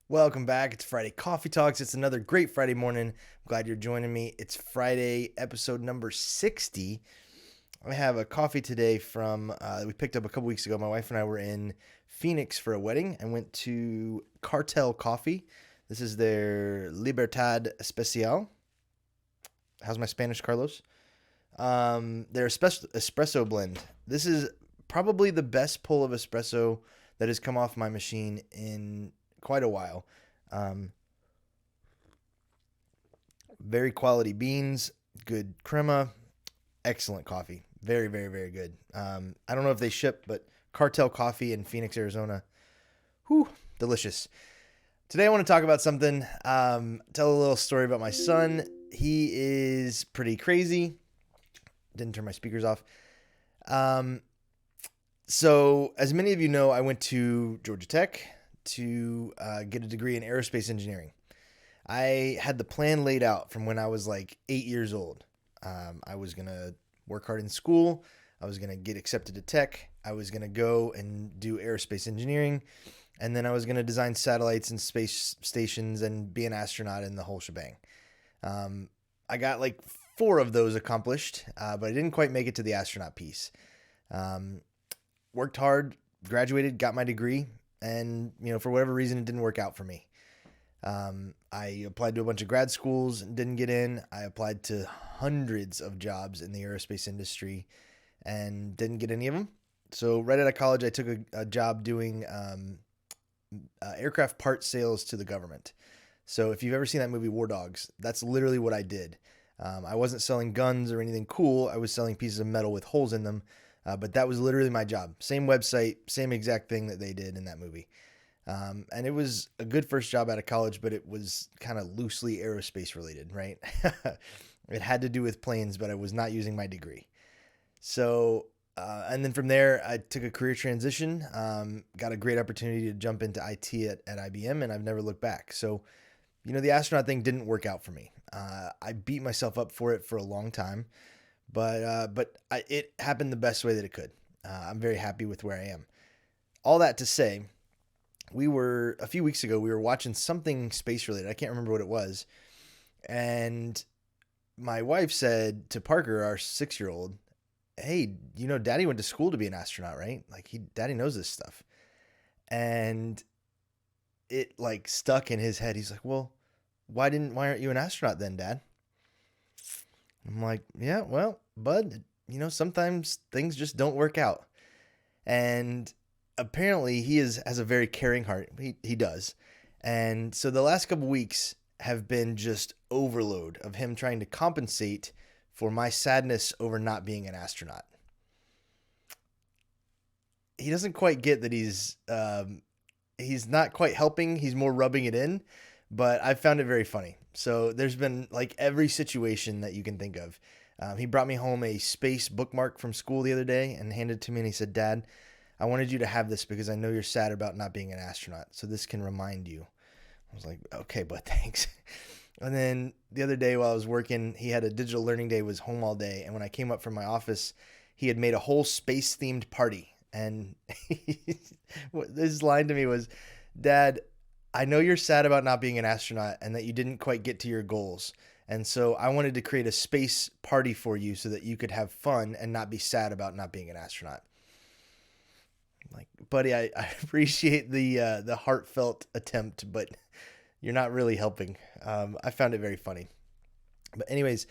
Welcome back. It's Friday Coffee Talks. It's another great Friday morning. I'm glad you're joining me. It's Friday, episode number 60. I have a coffee today from, we picked up a couple weeks ago. My wife and I were in Phoenix for a wedding and went to Cartel Coffee. This is their Libertad Especial. How's my Spanish, Carlos? Their espresso blend. This is probably the best pull of espresso that has come off my machine in quite a while. Um, Very quality beans, good crema, excellent coffee. Very, very, very good. I don't know if they ship, but Cartel Coffee in Phoenix, Arizona. Whew, delicious. Today I want to talk about something, tell a little story about my son. He is pretty crazy. Didn't turn my speakers off. So as many of you know, I went to Georgia Tech to get a degree in aerospace engineering. I had the plan laid out from when I was like 8 years old. I was going to work hard in school. I was going to get accepted to tech. I was going to go and do aerospace engineering. And then I was going to design satellites and space stations and be an astronaut in the whole shebang. I got like 4 of those accomplished, but I didn't quite make it to the astronaut piece. Worked hard, graduated, got my degree. And, for whatever reason, it didn't work out for me. I applied to a bunch of grad schools and didn't get in. I applied to hundreds of jobs in the aerospace industry and didn't get any of them. So right out of college, I took a job doing aircraft part sales to the government. So if you've ever seen that movie War Dogs, that's literally what I did. I wasn't selling guns or anything cool. I was selling pieces of metal with holes in them. But that was literally my job. Same website, same exact thing that they did in that movie. And it was a good first job out of college, but it was kind of loosely aerospace related, right? It had to do with planes, but I was not using my degree. So, and then from there, I took a career transition, got a great opportunity to jump into IT at IBM, and I've never looked back. So, the astronaut thing didn't work out for me. I beat myself up for it for a long time. But it happened the best way that it could. I'm very happy with where I am. All that to say, a few weeks ago, we were watching something space related. I can't remember what it was. And my wife said to Parker, our 6-year-old, hey, Daddy went to school to be an astronaut, right? Like Daddy knows this stuff. And it like stuck in his head. He's like, well, why aren't you an astronaut then, Dad? I'm like, yeah, well, bud, sometimes things just don't work out. And apparently he has a very caring heart. He does. And so the last couple weeks have been just overload of him trying to compensate for my sadness over not being an astronaut. He doesn't quite get that he's not quite helping. He's more rubbing it in, but I found it very funny. So there's been like every situation that you can think of. He brought me home a space bookmark from school the other day and handed it to me, and he said, Dad, I wanted you to have this because I know you're sad about not being an astronaut. So this can remind you. I was like, okay, but thanks. And then the other day while I was working, he had a digital learning day, was home all day. And when I came up from my office, he had made a whole space themed party. And his line to me was, Dad, I know you're sad about not being an astronaut and that you didn't quite get to your goals. And so I wanted to create a space party for you so that you could have fun and not be sad about not being an astronaut. I'm like, buddy, I appreciate the heartfelt attempt, but you're not really helping. I found it very funny. But anyways,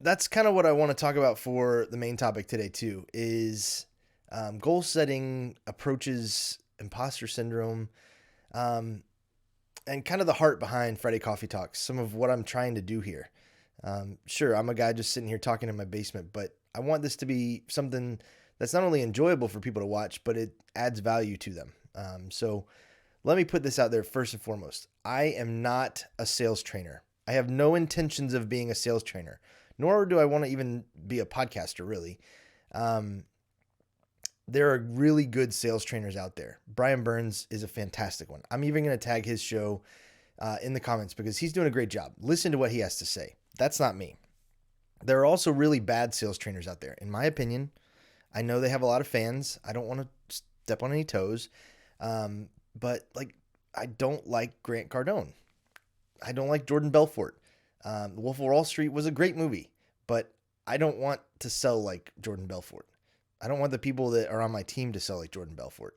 that's kind of what I want to talk about for the main topic today too, is goal setting approaches, imposter syndrome, and kind of the heart behind Friday Coffee Talks, some of what I'm trying to do here. Sure, I'm a guy just sitting here talking in my basement, but I want this to be something that's not only enjoyable for people to watch, but it adds value to them. So let me put this out there first and foremost. I am not a sales trainer. I have no intentions of being a sales trainer, nor do I want to even be a podcaster, really. There are really good sales trainers out there. Brian Burns is a fantastic one. I'm even going to tag his show in the comments because he's doing a great job. Listen to what he has to say. That's not me. There are also really bad sales trainers out there. In my opinion, I know they have a lot of fans. I don't want to step on any toes. But like I don't like Grant Cardone. I don't like Jordan Belfort. The Wolf of Wall Street was a great movie, but I don't want to sell like Jordan Belfort. I don't want the people that are on my team to sell like Jordan Belfort.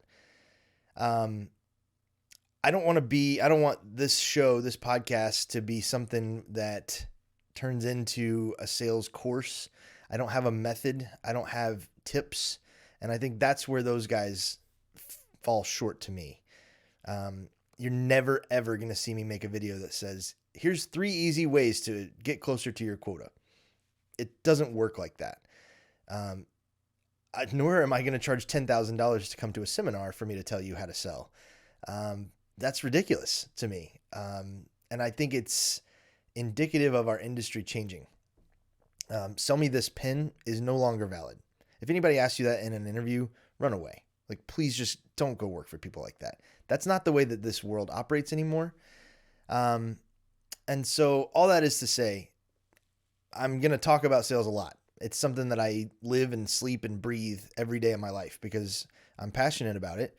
Um, I don't want this show, this podcast to be something that turns into a sales course. I don't have a method. I don't have tips. And I think that's where those guys fall short to me. You're never, ever going to see me make a video that says, here's 3 easy ways to get closer to your quota. It doesn't work like that. Nor am I going to charge $10,000 to come to a seminar for me to tell you how to sell. That's ridiculous to me. And I think it's indicative of our industry changing. Sell me this pen is no longer valid. If anybody asks you that in an interview, run away. Like, please just don't go work for people like that. That's not the way that this world operates anymore. And so all that is to say, I'm going to talk about sales a lot. It's something that I live and sleep and breathe every day of my life because I'm passionate about it.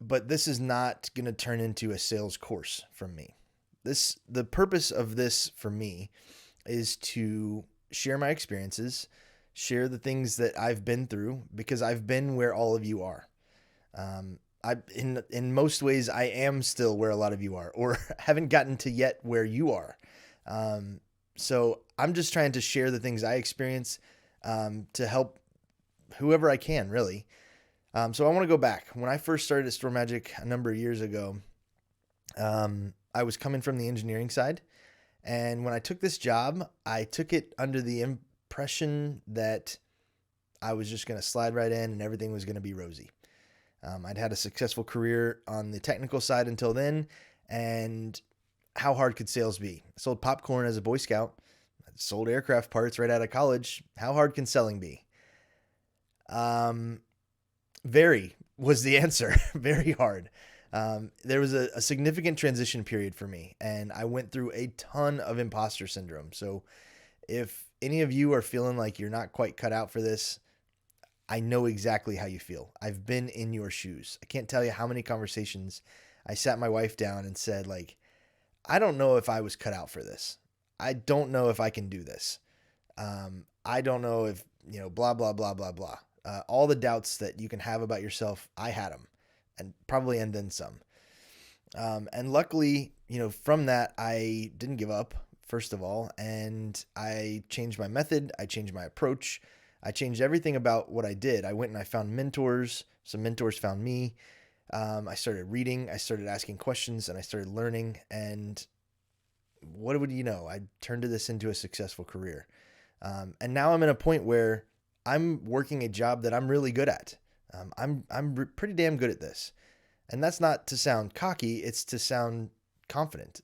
But this is not going to turn into a sales course from me. The purpose of this for me is to share my experiences, share the things that I've been through, because I've been where all of you are. In most ways, I am still where a lot of you are, or haven't gotten to yet where you are. So I'm just trying to share the things I experience to help whoever I can, really. So I want to go back. When I first started at Store Magic a number of years ago, I was coming from the engineering side. And when I took this job, I took it under the impression that I was just going to slide right in and everything was going to be rosy. I'd had a successful career on the technical side until then. And how hard could sales be? I sold popcorn as a Boy Scout. I sold aircraft parts right out of college. How hard can selling be? Very was the answer. Very hard. There was a significant transition period for me, and I went through a ton of imposter syndrome. So if any of you are feeling like you're not quite cut out for this, I know exactly how you feel. I've been in your shoes. I can't tell you how many conversations I sat my wife down and said, like, I don't know if I was cut out for this. I don't know if I can do this. I don't know if, blah, blah, blah, blah, blah. All the doubts that you can have about yourself, I had them, and then some. And luckily, from that, I didn't give up, first of all, and I changed my method. I changed my approach. I changed everything about what I did. I went and I found mentors. Some mentors found me. I started reading. I started asking questions, and I started learning. And what would you know? I turned this into a successful career. And now I'm in a point where I'm working a job that I'm really good at. I'm pretty damn good at this. And that's not to sound cocky. It's to sound confident.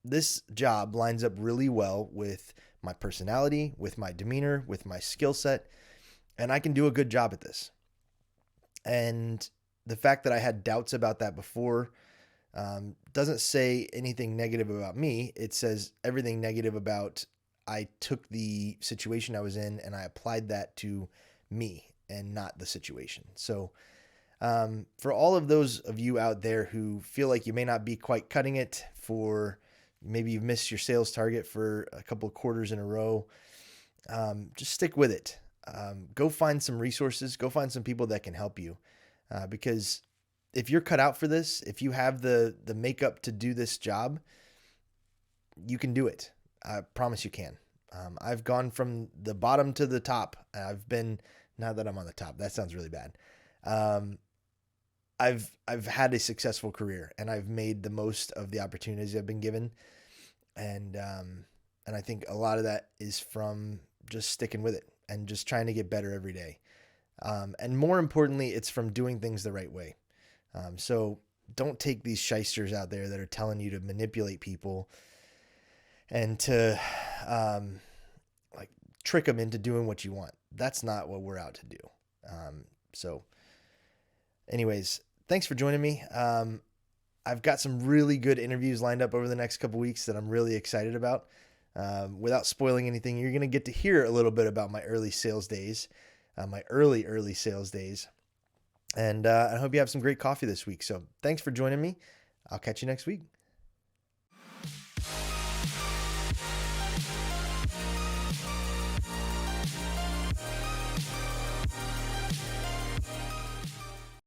This job lines up really well with my personality, with my demeanor, with my skill set, and I can do a good job at this. And the fact that I had doubts about that before doesn't say anything negative about me. It says everything negative about I took the situation I was in and I applied that to me and not the situation. So for all of those of you out there who feel like you may not be quite cutting it, for maybe you've missed your sales target for a couple of quarters in a row, just stick with it. Go find some resources, go find some people that can help you. Because if you're cut out for this, if you have the makeup to do this job, you can do it. I promise you can. I've gone from the bottom to the top. Now that I'm on the top, that sounds really bad. I've had a successful career, and I've made the most of the opportunities I've been given. And I think a lot of that is from just sticking with it and just trying to get better every day. And more importantly, it's from doing things the right way. So don't take these shysters out there that are telling you to manipulate people and to trick them into doing what you want. That's not what we're out to do. So anyways, thanks for joining me. I've got some really good interviews lined up over the next couple weeks that I'm really excited about. Without spoiling anything, you're going to get to hear a little bit about my early sales days, my early sales days. And I hope you have some great coffee this week. So thanks for joining me. I'll catch you next week.